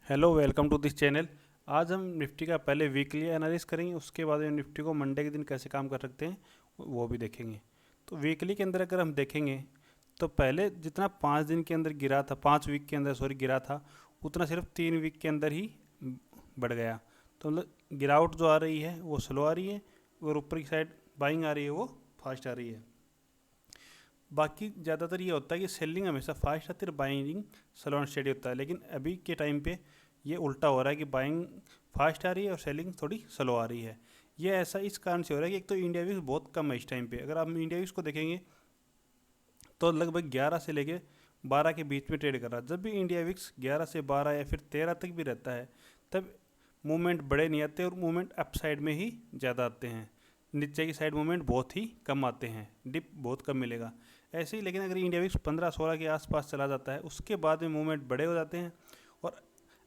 Hello, welcome to this channel. आज हम Nifty का पहले वीकली एनालिसिस करेंगे, उसके बाद में निफ्टी को मंडे के दिन कैसे काम कर सकते हैं वो भी देखेंगे। तो वीकली के अंदर अगर हम देखेंगे तो पहले जितना 5 दिन के अंदर गिरा था, 5 वीक के अंदर सॉरी गिरा था, उतना सिर्फ 3 वीक के अंदर ही बढ़ गया। तो मतलब गिरावट जो आ रही है वो स्लो आ रही है और ऊपर की साइड बाइंग आ रही है वो फास्ट आ रही है। बाकी ज़्यादातर ये होता है कि सेलिंग हमेशा फास्ट आती है और बाइंग स्लो एंड स्टेडी होता है, लेकिन अभी के टाइम पे ये उल्टा हो रहा है कि बाइंग फास्ट आ रही है और सेलिंग थोड़ी स्लो आ रही है। ये ऐसा इस कारण से हो रहा है कि एक तो इंडिया विक्स बहुत कम है इस टाइम पे। अगर आप इंडिया विक्स को देखेंगे तो लगभग 11 से लेके 12 के बीच में ट्रेड कर रहा है। जब भी इंडिया विक्स 11 से 12 या फिर 13 तक भी रहता है तब मूवमेंट बड़े नहीं आते और मूवमेंट अप साइड में ही ज़्यादा आते हैं। नीचे की साइड मूवमेंट बहुत ही कम आते हैं, डिप बहुत कम मिलेगा ऐसे ही। लेकिन अगर इंडिया विक्स 15-16 के आसपास चला जाता है उसके बाद में मूवमेंट बड़े हो जाते हैं और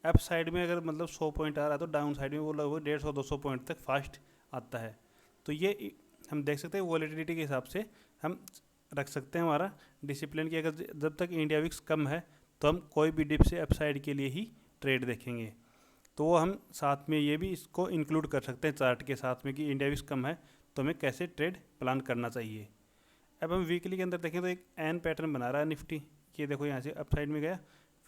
अप साइड में अगर मतलब 100 पॉइंट आ रहा है तो डाउन साइड में वो लगभग 150-200 पॉइंट तक फास्ट आता है। तो ये हम देख सकते हैं वॉलेटिलिटी के हिसाब से हम रख सकते हैं हमारा डिसिप्लिन की। अगर जब तक इंडिया विक्स कम है तो हम कोई भी डिप से अप साइड के लिए ही ट्रेड देखेंगे। तो वो हम साथ में ये भी इसको इंक्लूड कर सकते हैं चार्ट के साथ में कि इंडिया विक्स कम है तो हमें कैसे ट्रेड प्लान करना चाहिए। अब हम वीकली के अंदर देखें तो एक एन पैटर्न बना रहा है निफ्टी। ये देखो यहाँ से अप साइड में गया,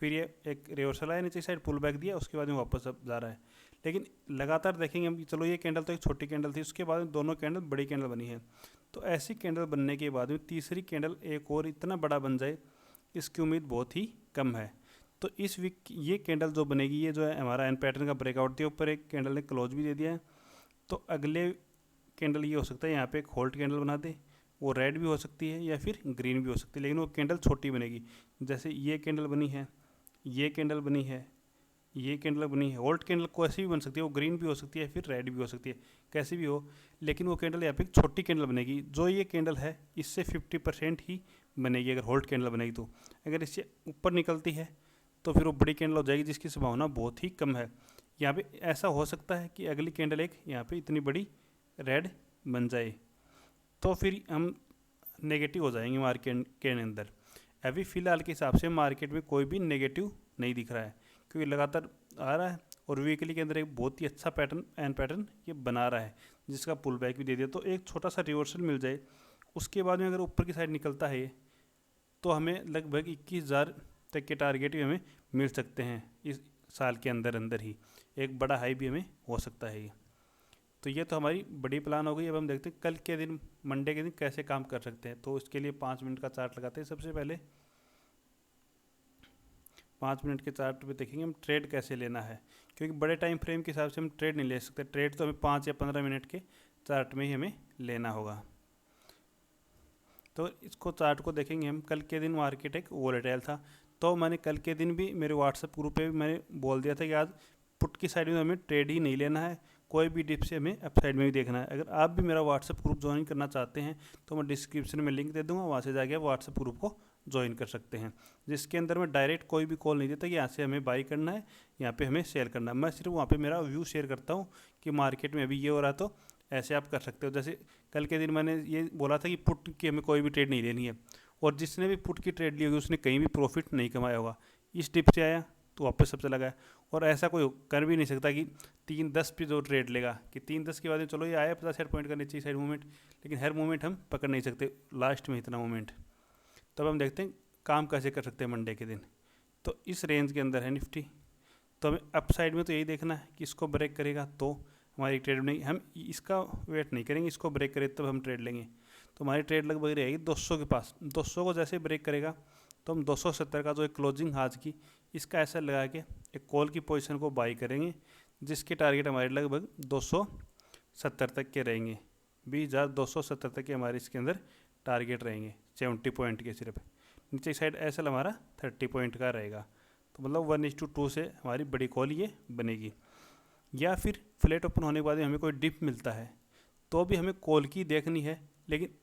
फिर ये एक रिवर्सल आया, नीचे साइड पुल बैक दिया, उसके बाद में वापस अब जा रहा है। लेकिन लगातार देखेंगे हम कि चलो ये कैंडल तो एक छोटी कैंडल थी, उसके बाद में दोनों कैंडल बड़ी कैंडल बनी है। तो ऐसी कैंडल बनने के बाद में तीसरी कैंडल एक और इतना बड़ा बन जाए इसकी उम्मीद बहुत ही कम है। तो इस वीक ये कैंडल जो बनेगी, ये जो है हमारा एन पैटर्न का ब्रेकआउट दिया, ऊपर एक कैंडल ने क्लोज भी दे दिया है। तो अगले कैंडल ये हो सकता है यहाँ पे एक होल्ड कैंडल बना दे, वो रेड भी हो सकती है या फिर ग्रीन भी हो सकती है, लेकिन वो कैंडल छोटी बनेगी। जैसे ये कैंडल बनी है, ये कैंडल बनी है, ये कैंडल बनी है। होल्ड कैंडल कैसी भी बन सकती है, वो ग्रीन भी हो सकती है फिर रेड भी हो सकती है, कैसी भी हो। लेकिन वो कैंडल यहाँ पे एक छोटी कैंडल बनेगी। जो ये कैंडल है इससे 50% ही बनेगी अगर होल्ड कैंडल बनेगी। तो अगर इससे ऊपर निकलती है तो फिर वो बड़ी कैंडल हो जाएगी जिसकी संभावना बहुत ही कम है। यहाँ पे ऐसा हो सकता है कि अगली कैंडल एक यहाँ पे इतनी बड़ी रेड बन जाए तो फिर हम नेगेटिव हो जाएंगे मार्केट के अंदर। अभी फ़िलहाल के हिसाब से मार्केट में कोई भी नेगेटिव नहीं दिख रहा है क्योंकि लगातार आ रहा है और वीकली के अंदर एक बहुत ही अच्छा पैटर्न एंड पैटर्न ये बना रहा है जिसका पुल बैक भी दे दिया। तो एक छोटा सा रिवर्सल मिल जाए उसके बाद में अगर ऊपर की साइड निकलता है तो हमें लगभग 21,000 तक के टारगेट भी हमें मिल सकते हैं इस साल के अंदर अंदर ही। एक बड़ा हाई भी हमें हो सकता है ये। तो ये तो हमारी बड़ी प्लान हो गई। अब हम देखते हैं कल के दिन मंडे के दिन कैसे काम कर सकते हैं। तो इसके लिए 5 मिनट का चार्ट लगाते हैं। सबसे पहले 5 मिनट के चार्ट पे देखेंगे हम ट्रेड कैसे लेना है, क्योंकि बड़े टाइम फ्रेम के हिसाब से हम ट्रेड नहीं ले सकते। ट्रेड तो हमें 5 या 15 मिनट के चार्ट में ही हमें लेना होगा। तो इसको चार्ट को देखेंगे हम। कल के दिन मार्केट एक वोलेटाइल था, तो मैंने कल के दिन भी मेरे व्हाट्सएप ग्रुप पे भी मैंने बोल दिया था कि आज पुट की साइड में हमें ट्रेड ही नहीं लेना है, कोई भी डिप से हमें अप साइड में भी देखना है। अगर आप भी मेरा व्हाट्सएप ग्रुप ज्वाइन करना चाहते हैं तो मैं डिस्क्रिप्शन में लिंक दे दूँगा, वहाँ से जाके व्हाट्सएप ग्रुप को ज्वाइन कर सकते हैं, जिसके अंदर मैं डायरेक्ट कोई भी कॉल नहीं देता कि यहाँ से हमें बाई करना है, यहाँ पे हमें शेयर करना है। मैं सिर्फ वहाँ पे मेरा व्यू शेयर करता हूँ कि मार्केट में अभी ये हो रहा है तो ऐसे आप कर सकते हो। जैसे कल के दिन मैंने ये बोला था कि पुट की हमें कोई भी ट्रेड नहीं लेनी है, और जिसने भी पुट की ट्रेड ली होगी उसने कहीं भी प्रॉफिट नहीं कमाया होगा। इस टिप से आया तो वापस सब चला गया, और ऐसा कोई कर भी नहीं सकता कि 3-10 पे जो ट्रेड लेगा कि 3-10 के बाद में चलो ये आया 50-60 पॉइंट का नीचे साइड मूवमेंट, लेकिन हर मूवमेंट हम पकड़ नहीं सकते लास्ट में इतना मूवमेंट। तब हम देखते हैं काम कैसे कर सकते हैं मंडे के दिन। तो इस रेंज के अंदर है निफ्टी, तो हमें अप साइड में तो यही देखना है कि इसको ब्रेक करेगा तो हमारी ट्रेड नहीं, हम इसका वेट नहीं करेंगे, इसको ब्रेक करे तब हम ट्रेड लेंगे। तो हमारी ट्रेड लगभग रहेगी 200 के पास। 200 को जैसे ब्रेक करेगा तो हम 270 का जो एक क्लोजिंग आज की इसका ऐसा लगा के एक कॉल की पोजीशन को बाई करेंगे, जिसके टारगेट हमारे लगभग 270 तक के रहेंगे। 20,270 तक के हमारे इसके अंदर टारगेट रहेंगे 70 पॉइंट के सिर्फ। नीचे साइड ऐसा हमारा 30 पॉइंट का रहेगा। तो मतलब 1:2 से हमारी बड़ी कॉल ये बनेगी। या फिर फ्लैट ओपन होने के बाद हमें कोई डिप मिलता है तो भी हमें कॉल की देखनी है, लेकिन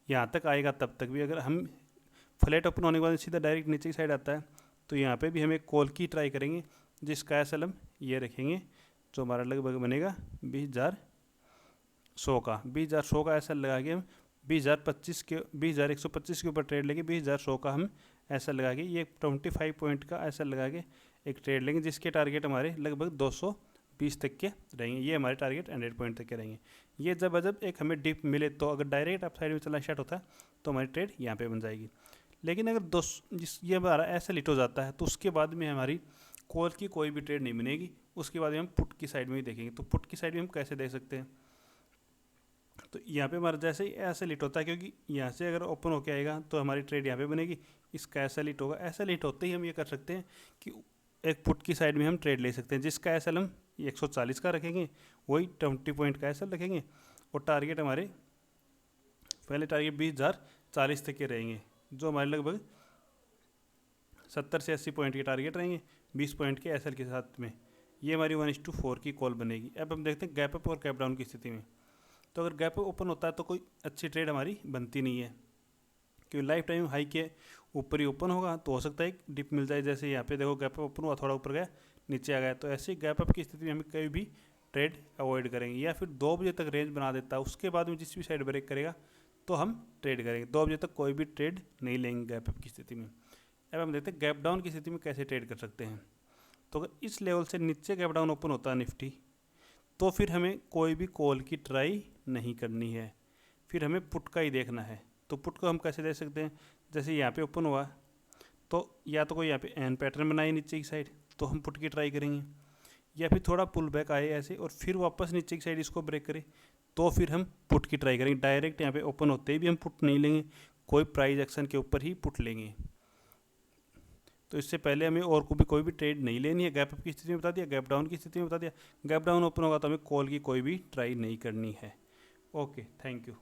यहाँ तक आएगा तब तक भी अगर हम फ्लैट ओपन होने के बाद सीधा डायरेक्ट नीचे की साइड आता है तो यहाँ पे भी हमें कॉल की ट्राई करेंगे, जिसका एस एल हम ये रखेंगे जो हमारा लगभग बनेगा 20,100 का। 20,100 का ऐसा लगा के हम 20,025 के 20,125 के ऊपर ट्रेड लेके 20,100 का हम ऐसा लगा के ये 25 पॉइंट का ऐसा लगा के एक ट्रेड लेंगे जिसके टारगेट हमारे लगभग 220 तक के रहेंगे। ये हमारे टारगेट 100 पॉइंट तक के रहेंगे। ये जब एक हमें डिप मिले तो अगर डायरेक्ट अप साइड में चलना स्टार्ट होता है तो हमारी ट्रेड यहाँ पे बन जाएगी। लेकिन अगर ये हमारा ऐसा लिट हो जाता है तो उसके बाद में हमारी कॉल की कोई भी ट्रेड नहीं बनेगी। उसके बाद में हम पुट की साइड में ही देखेंगे। तो पुट की साइड में हम कैसे देख सकते हैं, तो यहाँ पे हमारा जैसे ही ऐसे लिट होता है, क्योंकि यहाँ से अगर ओपन होके आएगा तो हमारी ट्रेड यहाँ पे बनेगी, इसका ऐसा लिट होगा। ऐसा लिट होते ही हम ये कर सकते हैं कि एक पुट की साइड में हम ट्रेड ले सकते हैं, जिसका एसएल हम 140 का रखेंगे, वही 20 पॉइंट का एसएल रखेंगे और टारगेट हमारे पहले टारगेट 20,040 तक के रहेंगे, जो हमारे लगभग 70 से 80 पॉइंट के टारगेट रहेंगे 20 पॉइंट के एसएल के साथ में। ये हमारी 1:4 की कॉल बनेगी। अब हम देखते हैं गैप अप और गैप डाउन की स्थिति में। तो अगर गैप अप ओपन होता है तो कोई अच्छी ट्रेड हमारी बनती नहीं है, क्योंकि लाइफ टाइम हाई के ऊपर ही ओपन होगा। तो हो सकता है एक डिप मिल जाए, जैसे यहाँ पे देखो गैप अप ओपन हुआ, थोड़ा ऊपर गया, नीचे आ गया। तो ऐसे गैप अप की स्थिति में हमें कभी भी ट्रेड अवॉइड करेंगे, या फिर 2 बजे तक रेंज बना देता है, उसके बाद में जिस भी साइड ब्रेक करेगा तो हम ट्रेड करेंगे। 2 बजे तक कोई भी ट्रेड नहीं लेंगे गैप अप की स्थिति में। अब हम देखते हैं गैप डाउन की स्थिति में कैसे ट्रेड कर सकते हैं। तो अगर इस लेवल से नीचे गैप डाउन ओपन होता है निफ्टी, तो फिर हमें कोई भी कॉल की ट्राई नहीं करनी है, फिर हमें पुट का ही देखना है। तो पुट को हम कैसे देख सकते हैं, जैसे यहाँ पे ओपन हुआ तो या तो कोई यहाँ पे एन पैटर्न बनाए नीचे की साइड तो हम पुट की ट्राई करेंगे, या फिर थोड़ा पुल बैक आए ऐसे और फिर वापस नीचे की साइड इसको ब्रेक करें तो फिर हम पुट की ट्राई करेंगे। डायरेक्ट यहाँ पे ओपन होते ही भी हम पुट नहीं लेंगे, कोई प्राइस एक्शन के ऊपर ही पुट लेंगे। तो इससे पहले हमें और कोई भी ट्रेड नहीं लेनी है। गैप अप की स्थिति में बता दिया, गैप डाउन की स्थिति में बता दिया। गैप डाउन ओपन होगा तो हमें कॉल की कोई भी ट्राई नहीं करनी है। Okay, thank you.